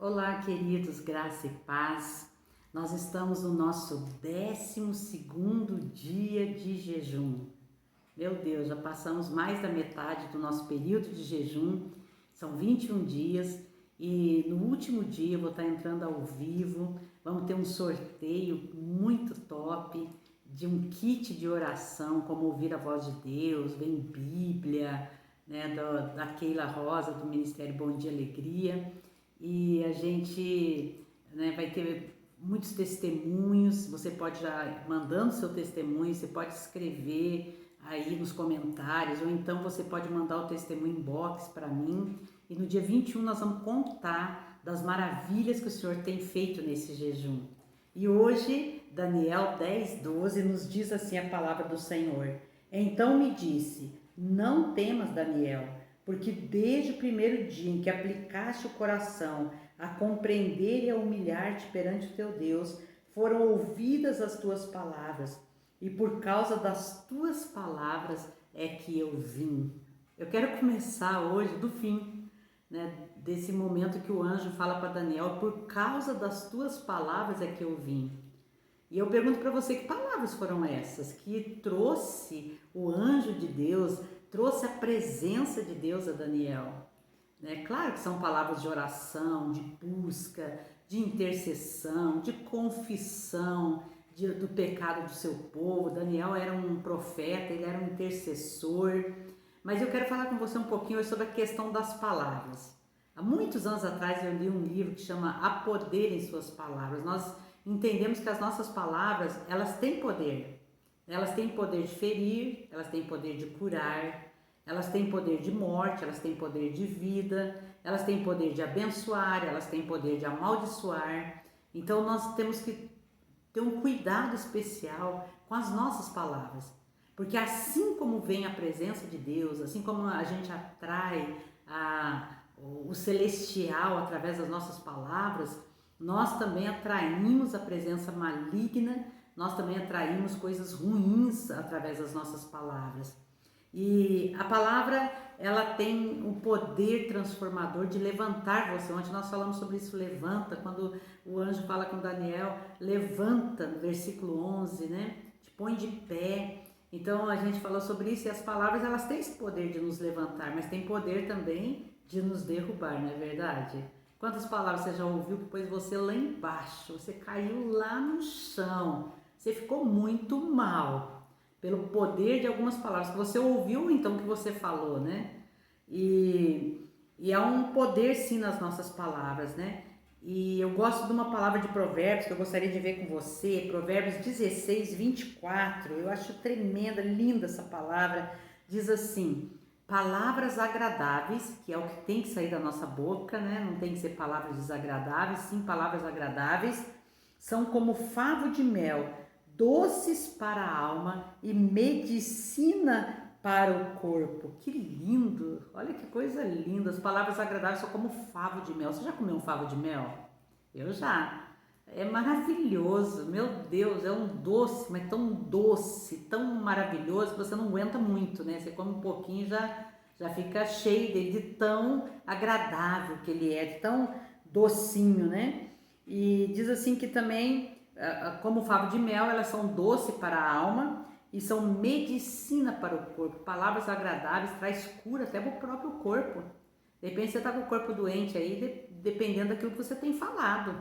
Olá, queridos, graça e paz. Nós estamos no nosso 12º dia de jejum. Meu Deus, já passamos mais da metade do nosso período de jejum. São 21 dias e no último dia eu vou estar entrando ao vivo. Vamos ter um sorteio muito top de um kit de oração, como ouvir a voz de Deus, vem Bíblia, né, da Keila Rosa, do Ministério Bom Dia Alegria. E a gente, né, vai ter muitos testemunhos. Você pode já mandando seu testemunho, você pode escrever aí nos comentários, ou então você pode mandar o testemunho inbox para mim. E no dia 21 nós vamos contar das maravilhas que o Senhor tem feito nesse jejum. E hoje, Daniel 10:12 nos diz assim a palavra do Senhor. Então me disse: não temas, Daniel, porque desde o primeiro dia em que aplicaste o coração a compreender e a humilhar-te perante o teu Deus, foram ouvidas as tuas palavras, e por causa das tuas palavras é que eu vim. Eu quero começar hoje do fim, né, desse momento que o anjo fala para Daniel: por causa das tuas palavras é que eu vim. E eu pergunto para você, que palavras foram essas que trouxe o anjo de Deus, trouxe a presença de Deus a Daniel? Né? Claro que são palavras de oração, de busca, de intercessão, de confissão do pecado do seu povo. Daniel era um profeta, ele era um intercessor. Mas eu quero falar com você um pouquinho sobre a questão das palavras. Há muitos anos atrás eu li um livro que chama Há Poder em Suas Palavras. Nós entendemos que as nossas palavras, elas têm poder. Elas têm poder de ferir, elas têm poder de curar, elas têm poder de morte, elas têm poder de vida, elas têm poder de abençoar, elas têm poder de amaldiçoar. Então nós temos que ter um cuidado especial com as nossas palavras. Porque assim como vem a presença de Deus, assim como a gente atrai o celestial através das nossas palavras, nós também atraímos a presença maligna, nós também atraímos coisas ruins através das nossas palavras. E a palavra, ela tem um poder transformador de levantar você. Ontem nós falamos sobre isso, levanta, quando o anjo fala com Daniel, levanta, no versículo 11, né? Te põe de pé. Então a gente falou sobre isso, e as palavras, elas têm esse poder de nos levantar, mas tem poder também de nos derrubar, não é verdade? Quantas palavras você já ouviu que pôs você lá embaixo, você caiu lá no chão, você ficou muito mal pelo poder de algumas palavras que você ouviu, então, que você falou, né? E há um poder sim nas nossas palavras, né? E eu gosto de uma palavra de Provérbios que eu gostaria de ver com você, Provérbios 16:24. Eu acho tremenda, linda essa palavra. Diz assim: palavras agradáveis, que é o que tem que sair da nossa boca, né? Não tem que ser palavras desagradáveis, sim, palavras agradáveis, são como favo de mel, doces para a alma e medicina para o corpo. Que lindo! Olha que coisa linda! As palavras agradáveis são como favo de mel. Você já comeu um favo de mel? Eu já. É maravilhoso, meu Deus, é um doce, mas tão doce, tão maravilhoso que você não aguenta muito, né? Você come um pouquinho e já fica cheio dele, de tão agradável que ele é, de tão docinho, né? E diz assim que também, como o favo de mel, elas são doce para a alma e são medicina para o corpo. Palavras agradáveis traz cura até para o próprio corpo. De repente você está com o corpo doente aí, dependendo daquilo que você tem falado,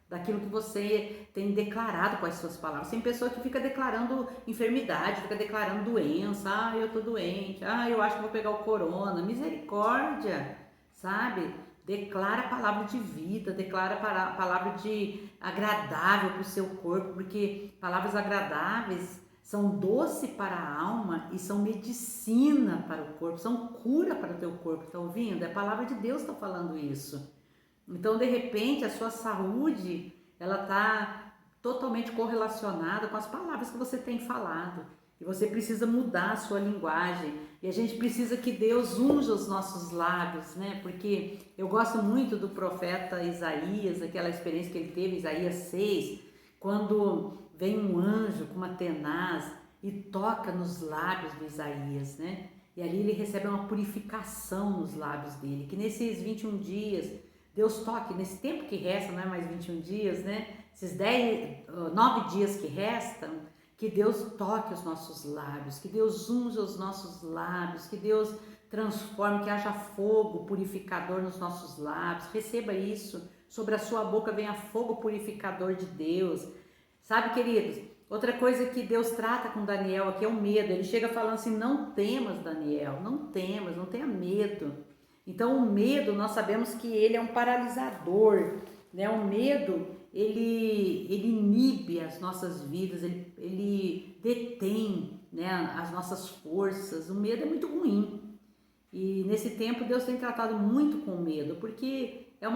daquilo que você tem declarado com as suas palavras. Tem pessoa que fica declarando enfermidade, fica declarando doença. Ah, eu tô doente. Ah, eu acho que vou pegar o corona. Misericórdia, sabe? Declara a palavra de vida, declara a palavra de agradável para o seu corpo, porque palavras agradáveis são doce para a alma e são medicina para o corpo, são cura para o teu corpo. Tá ouvindo? É a palavra de Deus que está falando isso. Então, de repente, a sua saúde, ela está totalmente correlacionada com as palavras que você tem falado. E você precisa mudar a sua linguagem. E a gente precisa que Deus unja os nossos lábios, né? Porque eu gosto muito do profeta Isaías, aquela experiência que ele teve, Isaías 6, quando vem um anjo com uma tenaz e toca nos lábios de Isaías, né? E ali ele recebe uma purificação nos lábios dele, que nesses 21 dias Deus toque nesse tempo que resta, não é mais 21 dias, né? Esses 9 dias que restam, que Deus toque os nossos lábios, que Deus unja os nossos lábios, que Deus transforme, que haja fogo purificador nos nossos lábios. Receba isso. Sobre a sua boca venha fogo purificador de Deus. Sabe, queridos, outra coisa que Deus trata com Daniel aqui é o medo. Ele chega falando assim: não temas, Daniel, não temas, não tenha medo. Então o medo, nós sabemos que ele é um paralisador, né? O medo, ele inibe as nossas vidas, ele detém, né, as nossas forças. O medo é muito ruim. E nesse tempo Deus tem tratado muito com o medo, porque é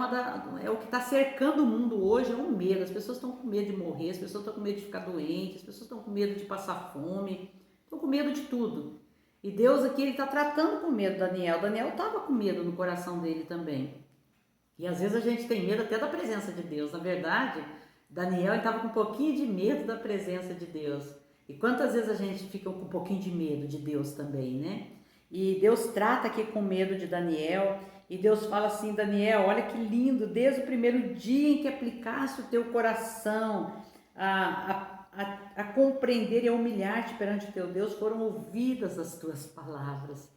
o que está cercando o mundo hoje, é o medo. As pessoas estão com medo de morrer, as pessoas estão com medo de ficar doentes, as pessoas estão com medo de passar fome, estão com medo de tudo. E Deus aqui, ele está tratando com medo Daniel. Daniel estava com medo no coração dele também. E às vezes a gente tem medo até da presença de Deus. Na verdade, Daniel estava com um pouquinho de medo da presença de Deus. E quantas vezes a gente fica com um pouquinho de medo de Deus também, né? E Deus trata aqui com medo de Daniel. E Deus fala assim: Daniel, olha que lindo, desde o primeiro dia em que aplicaste o teu coração a compreender e a humilhar-te perante o teu Deus, foram ouvidas as tuas palavras.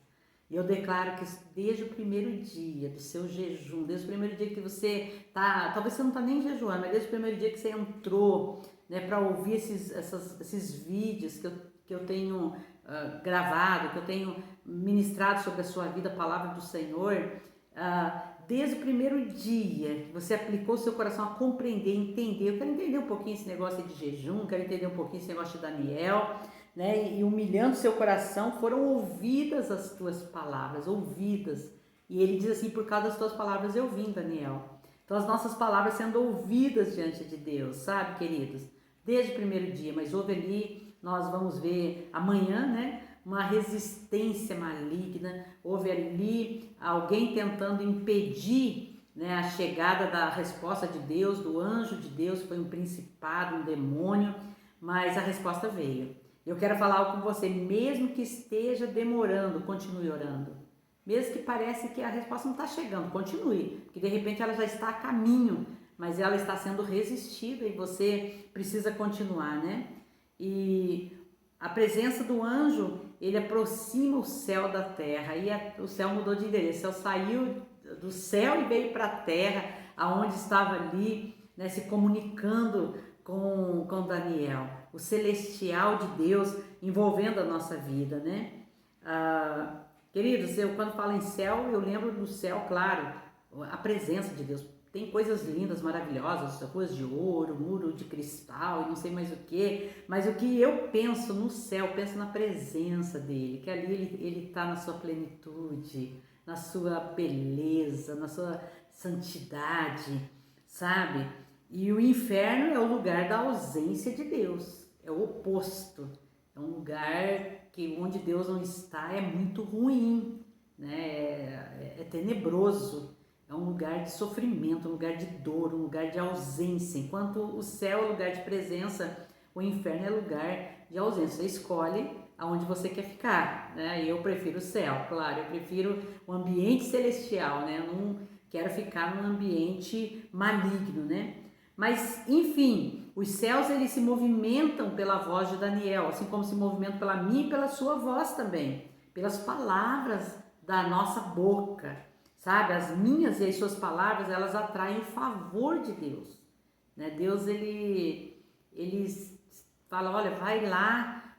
E eu declaro que desde o primeiro dia do seu jejum, desde o primeiro dia que você está, talvez você não está nem jejuando, mas desde o primeiro dia que você entrou, né, para ouvir esses vídeos que eu tenho gravado, que eu tenho ministrado sobre a sua vida, a palavra do Senhor, desde o primeiro dia que você aplicou o seu coração a compreender, entender. Eu quero entender um pouquinho esse negócio de jejum, quero entender um pouquinho esse negócio de Daniel, né? E humilhando seu coração, foram ouvidas as tuas palavras, ouvidas. E ele diz assim: por causa das tuas palavras eu vim, Daniel. Então as nossas palavras sendo ouvidas diante de Deus, sabe, queridos? Desde o primeiro dia, mas houve ali, nós vamos ver amanhã, né? Uma resistência maligna, houve ali alguém tentando impedir, né, a chegada da resposta de Deus, do anjo de Deus. Foi um principado, um demônio, mas a resposta veio. Eu quero falar algo com você: mesmo que esteja demorando, continue orando. Mesmo que pareça que a resposta não está chegando, continue, porque de repente ela já está a caminho, mas ela está sendo resistida e você precisa continuar, né? E a presença do anjo, ele aproxima o céu da terra, e o céu mudou de endereço. O céu saiu do céu e veio para a terra, aonde estava ali, né, se comunicando com Daniel, o celestial de Deus envolvendo a nossa vida, né? Queridos, eu quando falo em céu, eu lembro do céu, claro, a presença de Deus. Tem coisas lindas, maravilhosas, ruas de ouro, muro de cristal e não sei mais o que, mas o que eu penso no céu, eu penso na presença dele, que ali ele está na sua plenitude, na sua beleza, na sua santidade, sabe? E o inferno é o lugar da ausência de Deus, é o oposto, é um lugar que onde Deus não está é muito ruim, né? É tenebroso. É um lugar de sofrimento, um lugar de dor, um lugar de ausência. Enquanto o céu é lugar de presença, o inferno é lugar de ausência. Você escolhe aonde você quer ficar, né? Eu prefiro o céu, claro. Eu prefiro o ambiente celestial, né? Eu não quero ficar num ambiente maligno, né? Mas, enfim, os céus, eles se movimentam pela voz de Daniel, assim como se movimentam pela minha e pela sua voz também, pelas palavras da nossa boca. Sabe, as minhas e as suas palavras, elas atraem o favor de Deus, né? Deus, ele fala: olha, vai lá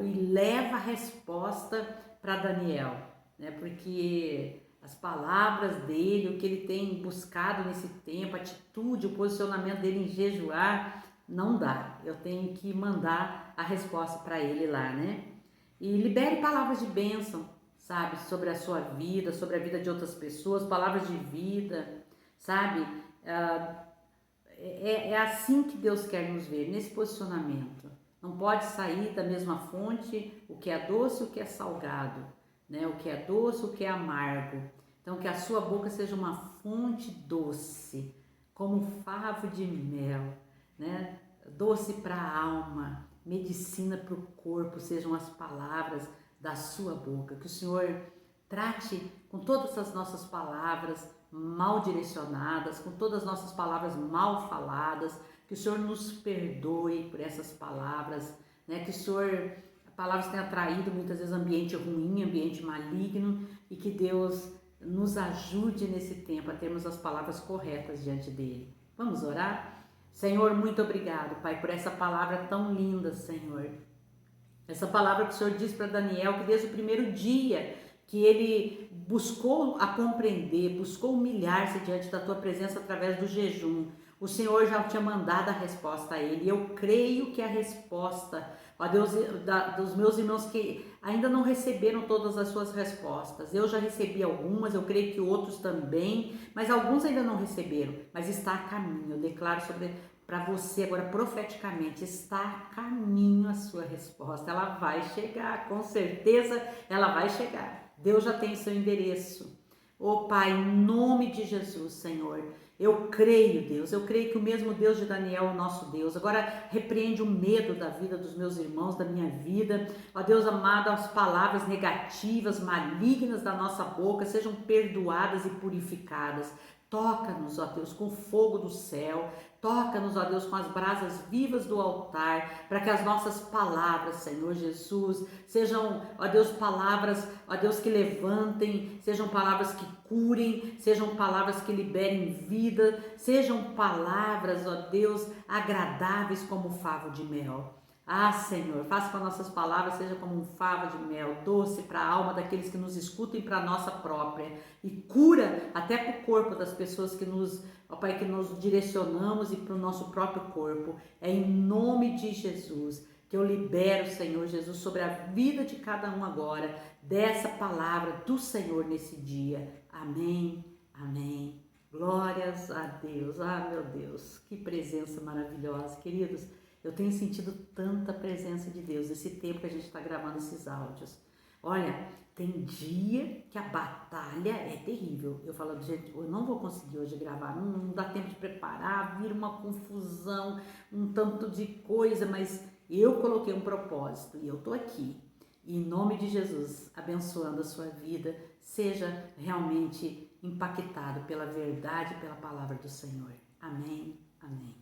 e leva a resposta para Daniel, né? Porque as palavras dele, o que ele tem buscado nesse tempo, a atitude, o posicionamento dele em jejuar, não dá. Eu tenho que mandar a resposta para ele lá, né? E libere palavras de bênção, sabe, sobre a sua vida, sobre a vida de outras pessoas, palavras de vida, sabe? É assim que Deus quer nos ver, nesse posicionamento. Não pode sair da mesma fonte o que é doce e o que é salgado, né? O que é doce e o que é amargo. Então, que a sua boca seja uma fonte doce, como um favo de mel, né? Doce para a alma, medicina para o corpo, sejam as palavras da sua boca. Que o Senhor trate com todas as nossas palavras, mal direcionadas, com todas as nossas palavras mal faladas, que o Senhor nos perdoe por essas palavras, né? Que o Senhor, palavras tenham atraído muitas vezes ambiente ruim, ambiente maligno, e que Deus nos ajude nesse tempo a termos as palavras corretas diante dele. Vamos orar? Senhor, muito obrigado, Pai, por essa palavra tão linda, Senhor. Essa palavra que o Senhor diz para Daniel, que desde o primeiro dia que ele buscou a compreender, buscou humilhar-se diante da tua presença através do jejum, o Senhor já tinha mandado a resposta a ele. E eu creio que a resposta, ó Deus, dos meus irmãos que ainda não receberam todas as suas respostas, eu já recebi algumas, eu creio que outros também, mas alguns ainda não receberam, mas está a caminho. Eu declaro para você agora profeticamente, está a caminho a sua resposta. Ela vai chegar, com certeza ela vai chegar. Deus já tem seu endereço. Ô Pai, em nome de Jesus, Senhor, eu creio, Deus, eu creio que o mesmo Deus de Daniel é o nosso Deus. Agora repreende o medo da vida dos meus irmãos, da minha vida. Ó Deus amado, as palavras negativas, malignas da nossa boca sejam perdoadas e purificadas. Toca-nos, ó Deus, com o fogo do céu. Toca-nos, ó Deus, com as brasas vivas do altar, para que as nossas palavras, Senhor Jesus, sejam, ó Deus, palavras, ó Deus, que levantem, sejam palavras que curem, sejam palavras que liberem vida, sejam palavras, ó Deus, agradáveis como favo de mel. Ah, Senhor, faça com as nossas palavras seja como um favo de mel, doce para a alma daqueles que nos escutam e para a nossa própria. E cura até para o corpo das pessoas que nos, ó Pai, que nos direcionamos e para o nosso próprio corpo. É em nome de Jesus que eu libero, Senhor Jesus, sobre a vida de cada um agora, dessa palavra do Senhor nesse dia. Amém, amém. Glórias a Deus. Ah, meu Deus, que presença maravilhosa, queridos. Eu tenho sentido tanta presença de Deus esse tempo que a gente está gravando esses áudios. Olha, tem dia que a batalha é terrível. Eu falo, gente, eu não vou conseguir hoje gravar, não dá tempo de preparar, vira uma confusão, um tanto de coisa, mas eu coloquei um propósito e eu tô aqui. E em nome de Jesus, abençoando a sua vida, seja realmente impactado pela verdade e pela palavra do Senhor. Amém, amém.